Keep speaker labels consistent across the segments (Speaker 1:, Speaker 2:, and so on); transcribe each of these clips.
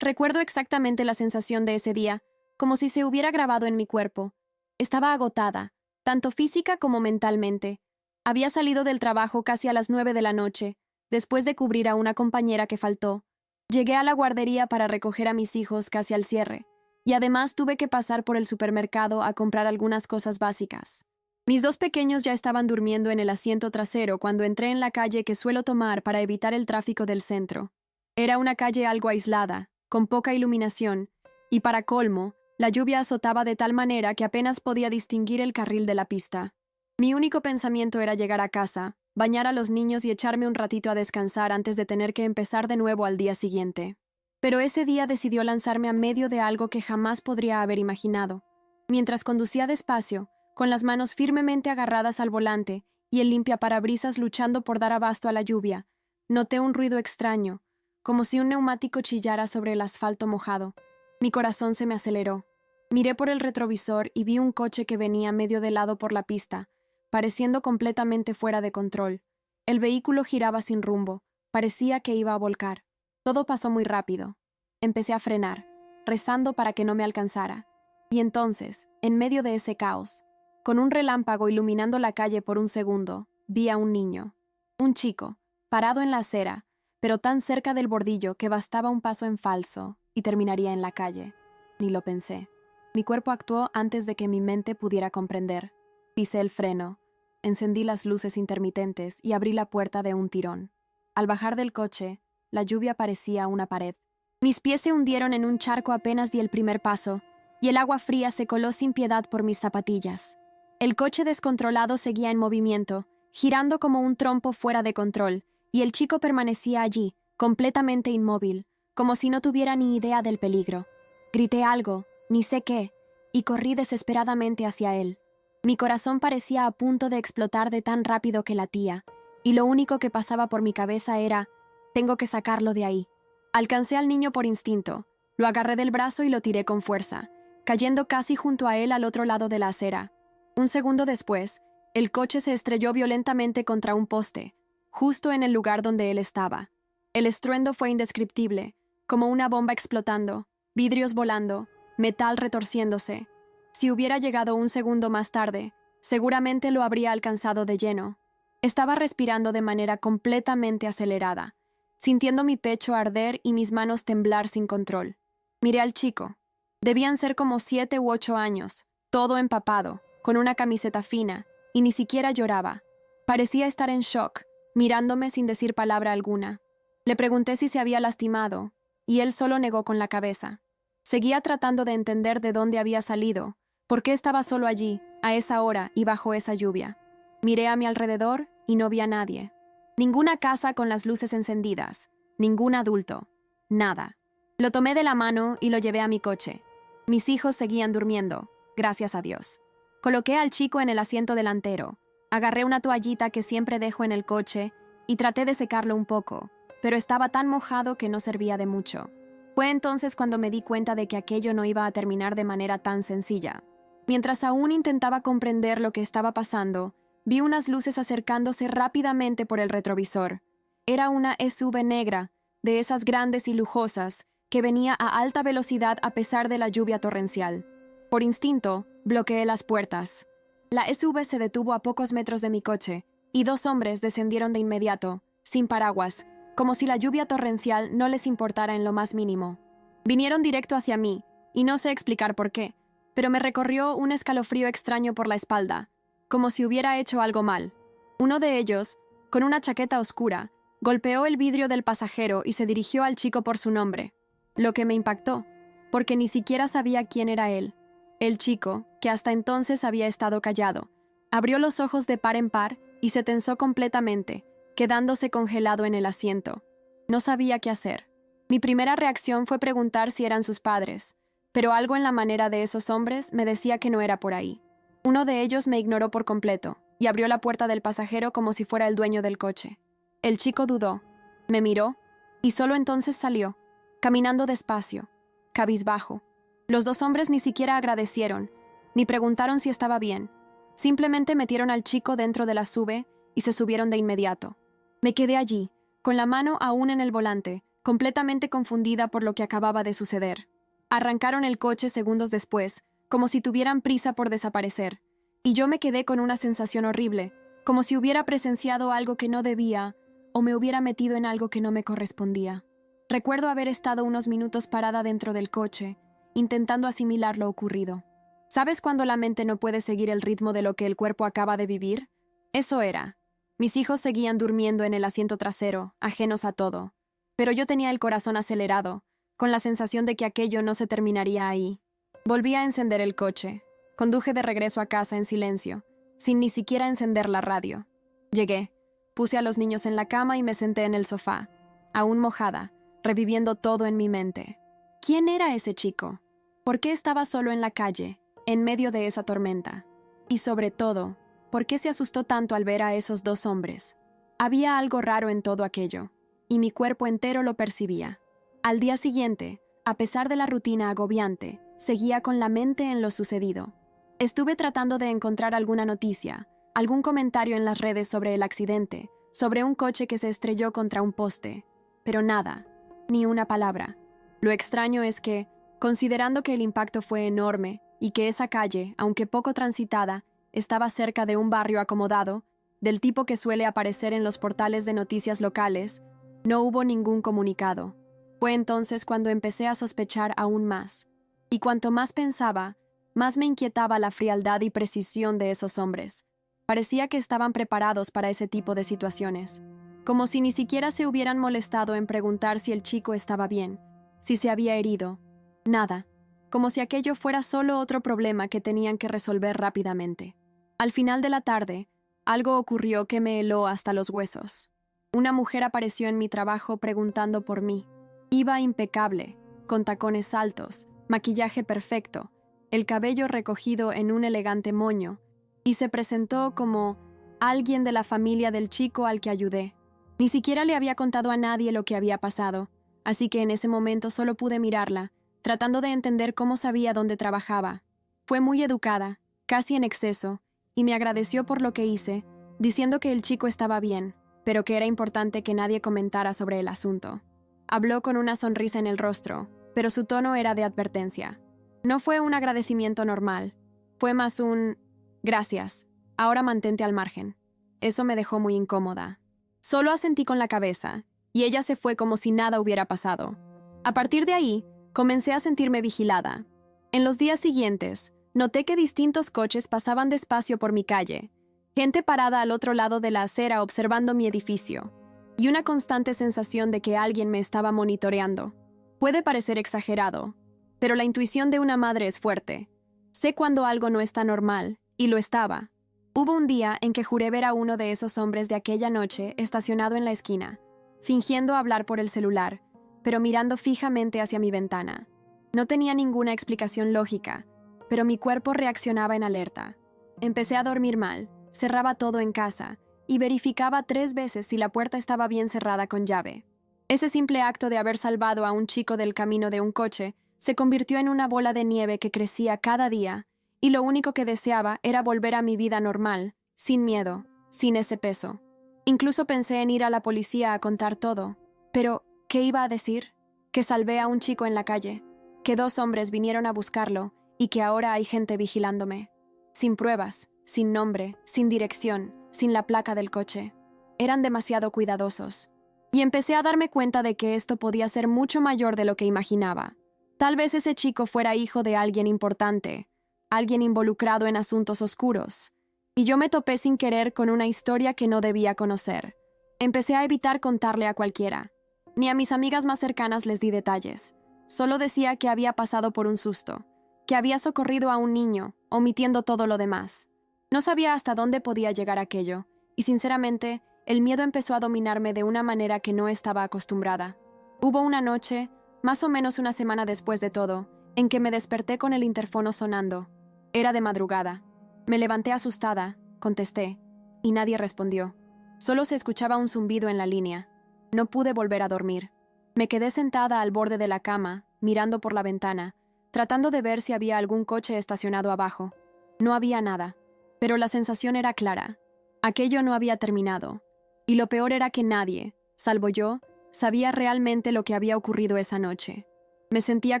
Speaker 1: Recuerdo exactamente la sensación de ese día, como si se hubiera grabado en mi cuerpo. Estaba agotada, tanto física como mentalmente. Había salido del trabajo casi a las 9 de la noche, después de cubrir a una compañera que faltó. Llegué a la guardería para recoger a mis hijos casi al cierre, y además tuve que pasar por el supermercado a comprar algunas cosas básicas. Mis dos pequeños ya estaban durmiendo en el asiento trasero cuando entré en la calle que suelo tomar para evitar el tráfico del centro. Era una calle algo aislada, con poca iluminación, y para colmo, la lluvia azotaba de tal manera que apenas podía distinguir el carril de la pista. Mi único pensamiento era llegar a casa, bañar a los niños y echarme un ratito a descansar antes de tener que empezar de nuevo al día siguiente. Pero ese día decidió lanzarme a medio de algo que jamás podría haber imaginado. Mientras conducía despacio, con las manos firmemente agarradas al volante y el limpiaparabrisas luchando por dar abasto a la lluvia, noté un ruido extraño, como si un neumático chillara sobre el asfalto mojado. Mi corazón se me aceleró. Miré por el retrovisor y vi un coche que venía medio de lado por la pista, pareciendo completamente fuera de control. El vehículo giraba sin rumbo, parecía que iba a volcar. Todo pasó muy rápido. Empecé a frenar, rezando para que no me alcanzara. Y entonces, en medio de ese caos, con un relámpago iluminando la calle por un segundo, vi a un niño. Un chico, parado en la acera, pero tan cerca del bordillo que bastaba un paso en falso y terminaría en la calle. Ni lo pensé. Mi cuerpo actuó antes de que mi mente pudiera comprender. Pisé el freno, encendí las luces intermitentes y abrí la puerta de un tirón. Al bajar del coche, la lluvia parecía una pared. Mis pies se hundieron en un charco apenas di el primer paso, y el agua fría se coló sin piedad por mis zapatillas. El coche descontrolado seguía en movimiento, girando como un trompo fuera de control, y el chico permanecía allí, completamente inmóvil, como si no tuviera ni idea del peligro. Grité algo, ni sé qué, y corrí desesperadamente hacia él. Mi corazón parecía a punto de explotar de tan rápido que latía, y lo único que pasaba por mi cabeza era, tengo que sacarlo de ahí. Alcancé al niño por instinto, lo agarré del brazo y lo tiré con fuerza, cayendo casi junto a él al otro lado de la acera. Un segundo después, el coche se estrelló violentamente contra un poste, justo en el lugar donde él estaba. El estruendo fue indescriptible, como una bomba explotando, vidrios volando, metal retorciéndose. Si hubiera llegado un segundo más tarde, seguramente lo habría alcanzado de lleno. Estaba respirando de manera completamente acelerada, sintiendo mi pecho arder y mis manos temblar sin control. Miré al chico. Debían ser como 7 u 8 años, todo empapado, con una camiseta fina, y ni siquiera lloraba. Parecía estar en shock, mirándome sin decir palabra alguna. Le pregunté si se había lastimado, y él solo negó con la cabeza. Seguía tratando de entender de dónde había salido, por qué estaba solo allí, a esa hora y bajo esa lluvia. Miré a mi alrededor y no vi a nadie. Ninguna casa con las luces encendidas, ningún adulto, nada. Lo tomé de la mano y lo llevé a mi coche. Mis hijos seguían durmiendo, gracias a Dios. Coloqué al chico en el asiento delantero, agarré una toallita que siempre dejo en el coche y traté de secarlo un poco, pero estaba tan mojado que no servía de mucho. Fue entonces cuando me di cuenta de que aquello no iba a terminar de manera tan sencilla. Mientras aún intentaba comprender lo que estaba pasando, vi unas luces acercándose rápidamente por el retrovisor. Era una SUV negra, de esas grandes y lujosas, que venía a alta velocidad a pesar de la lluvia torrencial. Por instinto, bloqueé las puertas. La SUV se detuvo a pocos metros de mi coche, y 2 hombres descendieron de inmediato, sin paraguas, como si la lluvia torrencial no les importara en lo más mínimo. Vinieron directo hacia mí, y no sé explicar por qué, pero me recorrió un escalofrío extraño por la espalda, como si hubiera hecho algo mal. Uno de ellos, con una chaqueta oscura, golpeó el vidrio del pasajero y se dirigió al chico por su nombre, lo que me impactó, porque ni siquiera sabía quién era él. El chico, que hasta entonces había estado callado, abrió los ojos de par en par y se tensó completamente, quedándose congelado en el asiento. No sabía qué hacer. Mi primera reacción fue preguntar si eran sus padres, pero algo en la manera de esos hombres me decía que no era por ahí. Uno de ellos me ignoró por completo y abrió la puerta del pasajero como si fuera el dueño del coche. El chico dudó, me miró y solo entonces salió, caminando despacio, cabizbajo. Los 2 hombres ni siquiera agradecieron, ni preguntaron si estaba bien. Simplemente metieron al chico dentro de la SUV y se subieron de inmediato. Me quedé allí, con la mano aún en el volante, completamente confundida por lo que acababa de suceder. Arrancaron el coche segundos después, como si tuvieran prisa por desaparecer, y yo me quedé con una sensación horrible, como si hubiera presenciado algo que no debía o me hubiera metido en algo que no me correspondía. Recuerdo haber estado unos minutos parada dentro del coche, intentando asimilar lo ocurrido. ¿Sabes cuando la mente no puede seguir el ritmo de lo que el cuerpo acaba de vivir? Eso era. Mis hijos seguían durmiendo en el asiento trasero, ajenos a todo. Pero yo tenía el corazón acelerado, con la sensación de que aquello no se terminaría ahí. Volví a encender el coche. Conduje de regreso a casa en silencio, sin ni siquiera encender la radio. Llegué, puse a los niños en la cama y me senté en el sofá, aún mojada, reviviendo todo en mi mente. ¿Quién era ese chico? ¿Por qué estaba solo en la calle, en medio de esa tormenta? Y sobre todo, ¿por qué se asustó tanto al ver a esos dos hombres? Había algo raro en todo aquello, y mi cuerpo entero lo percibía. Al día siguiente, a pesar de la rutina agobiante, seguía con la mente en lo sucedido. Estuve tratando de encontrar alguna noticia, algún comentario en las redes sobre el accidente, sobre un coche que se estrelló contra un poste, pero nada, ni una palabra. Lo extraño es que, considerando que el impacto fue enorme y que esa calle, aunque poco transitada, estaba cerca de un barrio acomodado, del tipo que suele aparecer en los portales de noticias locales, no hubo ningún comunicado. Fue entonces cuando empecé a sospechar aún más. Y cuanto más pensaba, más me inquietaba la frialdad y precisión de esos hombres. Parecía que estaban preparados para ese tipo de situaciones, como si ni siquiera se hubieran molestado en preguntar si el chico estaba bien, si se había herido. Nada, como si aquello fuera solo otro problema que tenían que resolver rápidamente. Al final de la tarde, algo ocurrió que me heló hasta los huesos. Una mujer apareció en mi trabajo preguntando por mí. Iba impecable, con tacones altos, maquillaje perfecto, el cabello recogido en un elegante moño, y se presentó como alguien de la familia del chico al que ayudé. Ni siquiera le había contado a nadie lo que había pasado, así que en ese momento solo pude mirarla, tratando de entender cómo sabía dónde trabajaba. Fue muy educada, casi en exceso, y me agradeció por lo que hice, diciendo que el chico estaba bien, pero que era importante que nadie comentara sobre el asunto. Habló con una sonrisa en el rostro, pero su tono era de advertencia. No fue un agradecimiento normal, fue más un «gracias, ahora mantente al margen». Eso me dejó muy incómoda. Solo asentí con la cabeza, y ella se fue como si nada hubiera pasado. A partir de ahí, comencé a sentirme vigilada. En los días siguientes, noté que distintos coches pasaban despacio por mi calle, gente parada al otro lado de la acera observando mi edificio, y una constante sensación de que alguien me estaba monitoreando. Puede parecer exagerado, pero la intuición de una madre es fuerte. Sé cuando algo no está normal, y lo estaba. Hubo un día en que juré ver a uno de esos hombres de aquella noche estacionado en la esquina, fingiendo hablar por el celular, pero mirando fijamente hacia mi ventana. No tenía ninguna explicación lógica, pero mi cuerpo reaccionaba en alerta. Empecé a dormir mal, cerraba todo en casa, y verificaba 3 veces si la puerta estaba bien cerrada con llave. Ese simple acto de haber salvado a un chico del camino de un coche se convirtió en una bola de nieve que crecía cada día, y lo único que deseaba era volver a mi vida normal, sin miedo, sin ese peso. Incluso pensé en ir a la policía a contar todo. Pero, ¿qué iba a decir? Que salvé a un chico en la calle, que 2 hombres vinieron a buscarlo y que ahora hay gente vigilándome. Sin pruebas, sin nombre, sin dirección, sin la placa del coche. Eran demasiado cuidadosos. Y empecé a darme cuenta de que esto podía ser mucho mayor de lo que imaginaba. Tal vez ese chico fuera hijo de alguien importante, alguien involucrado en asuntos oscuros, y yo me topé sin querer con una historia que no debía conocer. Empecé a evitar contarle a cualquiera. Ni a mis amigas más cercanas les di detalles. Solo decía que había pasado por un susto, que había socorrido a un niño, omitiendo todo lo demás. No sabía hasta dónde podía llegar aquello, y sinceramente, el miedo empezó a dominarme de una manera que no estaba acostumbrada. Hubo una noche, más o menos una semana después de todo, en que me desperté con el interfono sonando. Era de madrugada. Me levanté asustada, contesté, y nadie respondió. Solo se escuchaba un zumbido en la línea. No pude volver a dormir. Me quedé sentada al borde de la cama, mirando por la ventana, tratando de ver si había algún coche estacionado abajo. No había nada, pero la sensación era clara. Aquello no había terminado, y lo peor era que nadie, salvo yo, sabía realmente lo que había ocurrido esa noche. Me sentía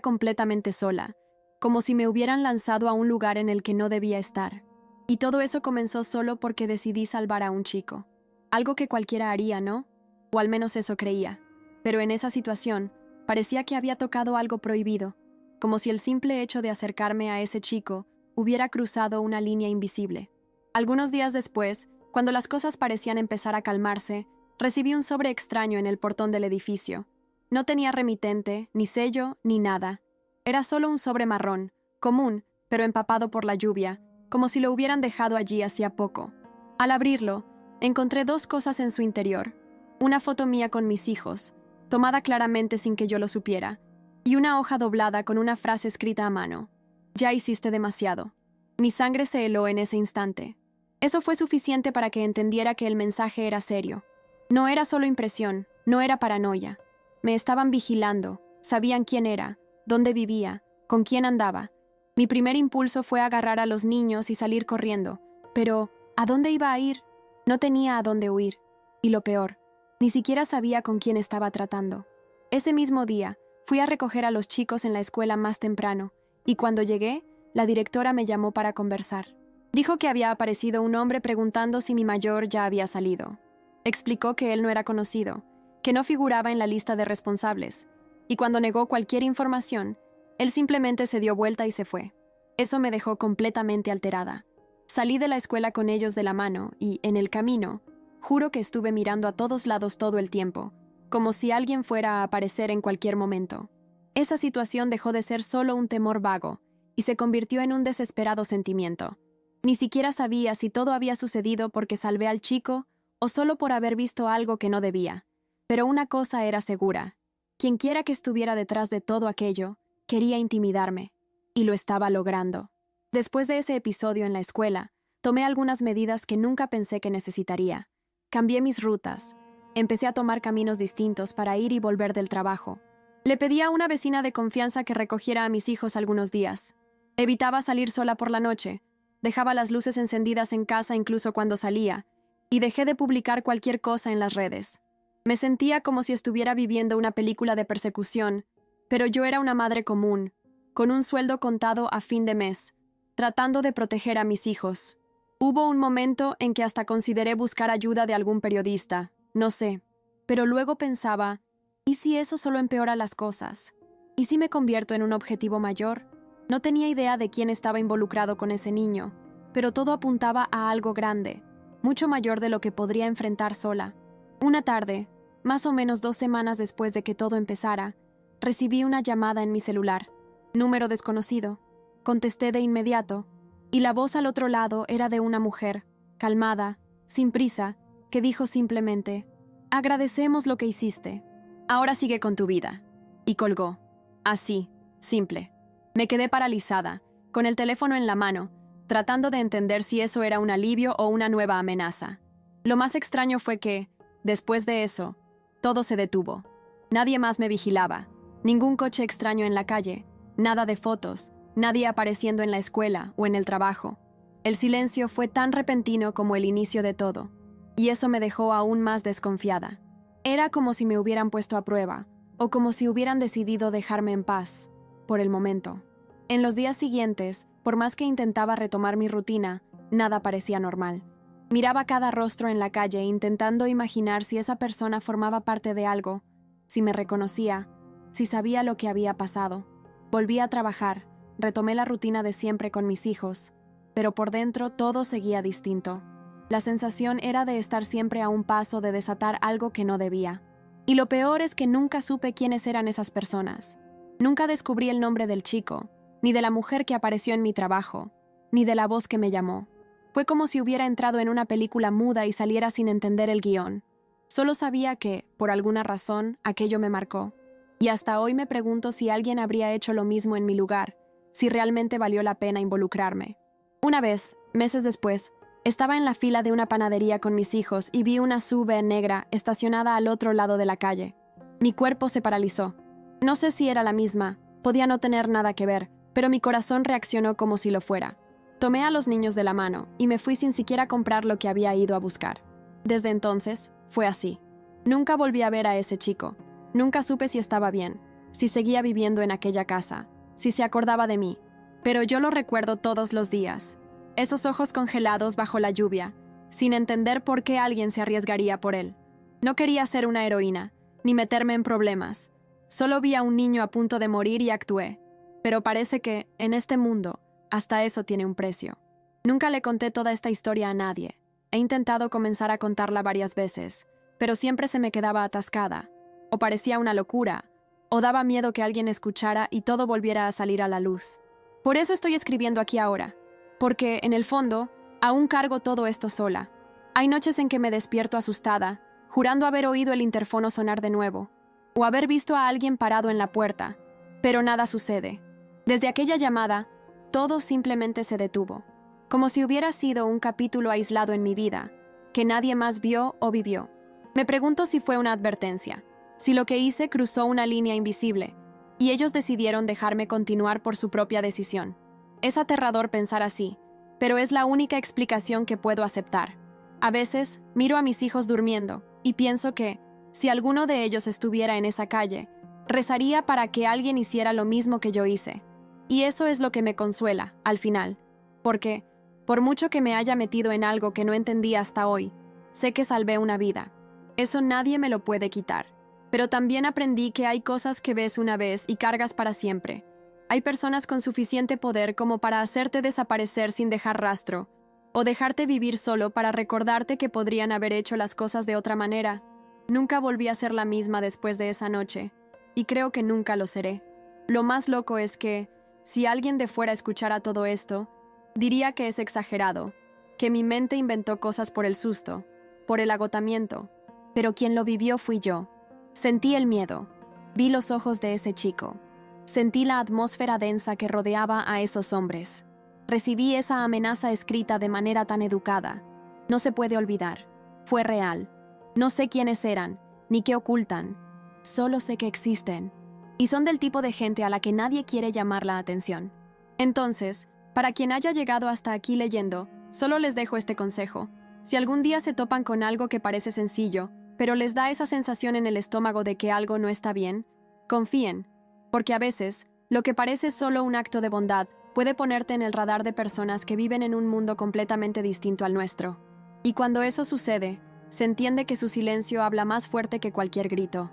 Speaker 1: completamente sola, como si me hubieran lanzado a un lugar en el que no debía estar. Y todo eso comenzó solo porque decidí salvar a un chico. Algo que cualquiera haría, ¿no? O al menos eso creía. Pero en esa situación, parecía que había tocado algo prohibido, como si el simple hecho de acercarme a ese chico hubiera cruzado una línea invisible. Algunos días después, cuando las cosas parecían empezar a calmarse, recibí un sobre extraño en el portón del edificio. No tenía remitente, ni sello, ni nada. Era solo un sobre marrón, común, pero empapado por la lluvia, como si lo hubieran dejado allí hacía poco. Al abrirlo, encontré dos cosas en su interior. Una foto mía con mis hijos, tomada claramente sin que yo lo supiera, y una hoja doblada con una frase escrita a mano. Ya hiciste demasiado. Mi sangre se heló en ese instante. Eso fue suficiente para que entendiera que el mensaje era serio. No era solo impresión, no era paranoia. Me estaban vigilando, sabían quién era, dónde vivía, con quién andaba. Mi primer impulso fue agarrar a los niños y salir corriendo. Pero, ¿a dónde iba a ir? No tenía a dónde huir. Y lo peor, ni siquiera sabía con quién estaba tratando. Ese mismo día, fui a recoger a los chicos en la escuela más temprano, y cuando llegué, la directora me llamó para conversar. Dijo que había aparecido un hombre preguntando si mi mayor ya había salido. Explicó que él no era conocido, que no figuraba en la lista de responsables, y cuando negó cualquier información, él simplemente se dio vuelta y se fue. Eso me dejó completamente alterada. Salí de la escuela con ellos de la mano y, en el camino, juro que estuve mirando a todos lados todo el tiempo, como si alguien fuera a aparecer en cualquier momento. Esa situación dejó de ser solo un temor vago y se convirtió en un desesperado sentimiento. Ni siquiera sabía si todo había sucedido porque salvé al chico o solo por haber visto algo que no debía. Pero una cosa era segura. Quienquiera que estuviera detrás de todo aquello, quería intimidarme. Y lo estaba logrando. Después de ese episodio en la escuela, tomé algunas medidas que nunca pensé que necesitaría. Cambié mis rutas. Empecé a tomar caminos distintos para ir y volver del trabajo. Le pedí a una vecina de confianza que recogiera a mis hijos algunos días. Evitaba salir sola por la noche. Dejaba las luces encendidas en casa incluso cuando salía, y dejé de publicar cualquier cosa en las redes. Me sentía como si estuviera viviendo una película de persecución, pero yo era una madre común, con un sueldo contado a fin de mes, tratando de proteger a mis hijos. Hubo un momento en que hasta consideré buscar ayuda de algún periodista, no sé, pero luego pensaba, ¿y si eso solo empeora las cosas? ¿Y si me convierto en un objetivo mayor? No tenía idea de quién estaba involucrado con ese niño, pero todo apuntaba a algo grande, mucho mayor de lo que podría enfrentar sola. Una tarde, más o menos 2 semanas después de que todo empezara, recibí una llamada en mi celular. Número desconocido. Contesté de inmediato, y la voz al otro lado era de una mujer, calmada, sin prisa, que dijo simplemente, «Agradecemos lo que hiciste. Ahora sigue con tu vida». Y colgó. Así, simple. Me quedé paralizada, con el teléfono en la mano, tratando de entender si eso era un alivio o una nueva amenaza. Lo más extraño fue que, después de eso, todo se detuvo. Nadie más me vigilaba, ningún coche extraño en la calle, nada de fotos, nadie apareciendo en la escuela o en el trabajo. El silencio fue tan repentino como el inicio de todo, y eso me dejó aún más desconfiada. Era como si me hubieran puesto a prueba, o como si hubieran decidido dejarme en paz, por el momento. En los días siguientes, por más que intentaba retomar mi rutina, nada parecía normal. Miraba cada rostro en la calle intentando imaginar si esa persona formaba parte de algo, si me reconocía, si sabía lo que había pasado. Volví a trabajar, retomé la rutina de siempre con mis hijos, pero por dentro todo seguía distinto. La sensación era de estar siempre a un paso de desatar algo que no debía. Y lo peor es que nunca supe quiénes eran esas personas. Nunca descubrí el nombre del chico, ni de la mujer que apareció en mi trabajo, ni de la voz que me llamó. Fue como si hubiera entrado en una película muda y saliera sin entender el guión. Solo sabía que, por alguna razón, aquello me marcó. Y hasta hoy me pregunto si alguien habría hecho lo mismo en mi lugar, si realmente valió la pena involucrarme. Una vez, meses después, estaba en la fila de una panadería con mis hijos y vi una SUV negra estacionada al otro lado de la calle. Mi cuerpo se paralizó. No sé si era la misma, podía no tener nada que ver, pero mi corazón reaccionó como si lo fuera. Tomé a los niños de la mano y me fui sin siquiera comprar lo que había ido a buscar. Desde entonces, fue así. Nunca volví a ver a ese chico. Nunca supe si estaba bien, si seguía viviendo en aquella casa, si se acordaba de mí. Pero yo lo recuerdo todos los días. Esos ojos congelados bajo la lluvia, sin entender por qué alguien se arriesgaría por él. No quería ser una heroína, ni meterme en problemas. Solo vi a un niño a punto de morir y actué. Pero parece que, en este mundo, hasta eso tiene un precio. Nunca le conté toda esta historia a nadie. He intentado comenzar a contarla varias veces, pero siempre se me quedaba atascada, o parecía una locura, o daba miedo que alguien escuchara y todo volviera a salir a la luz. Por eso estoy escribiendo aquí ahora, porque, en el fondo, aún cargo todo esto sola. Hay noches en que me despierto asustada, jurando haber oído el interfono sonar de nuevo, o haber visto a alguien parado en la puerta, pero nada sucede. Desde aquella llamada, todo simplemente se detuvo, como si hubiera sido un capítulo aislado en mi vida, que nadie más vio o vivió. Me pregunto si fue una advertencia, si lo que hice cruzó una línea invisible, y ellos decidieron dejarme continuar por su propia decisión. Es aterrador pensar así, pero es la única explicación que puedo aceptar. A veces, miro a mis hijos durmiendo, y pienso que, si alguno de ellos estuviera en esa calle, rezaría para que alguien hiciera lo mismo que yo hice. Y eso es lo que me consuela, al final, porque, por mucho que me haya metido en algo que no entendí hasta hoy, sé que salvé una vida. Eso nadie me lo puede quitar. Pero también aprendí que hay cosas que ves una vez y cargas para siempre. Hay personas con suficiente poder como para hacerte desaparecer sin dejar rastro, o dejarte vivir solo para recordarte que podrían haber hecho las cosas de otra manera. Nunca volví a ser la misma después de esa noche, y creo que nunca lo seré. Lo más loco es que, si alguien de fuera escuchara todo esto, diría que es exagerado, que mi mente inventó cosas por el susto, por el agotamiento, pero quien lo vivió fui yo. Sentí el miedo, vi los ojos de ese chico, sentí la atmósfera densa que rodeaba a esos hombres. Recibí esa amenaza escrita de manera tan educada. No se puede olvidar, fue real. No sé quiénes eran, ni qué ocultan, solo sé que existen. Y son del tipo de gente a la que nadie quiere llamar la atención. Entonces, para quien haya llegado hasta aquí leyendo, solo les dejo este consejo. Si algún día se topan con algo que parece sencillo, pero les da esa sensación en el estómago de que algo no está bien, confíen, porque a veces, lo que parece solo un acto de bondad puede ponerte en el radar de personas que viven en un mundo completamente distinto al nuestro. Y cuando eso sucede, se entiende que su silencio habla más fuerte que cualquier grito.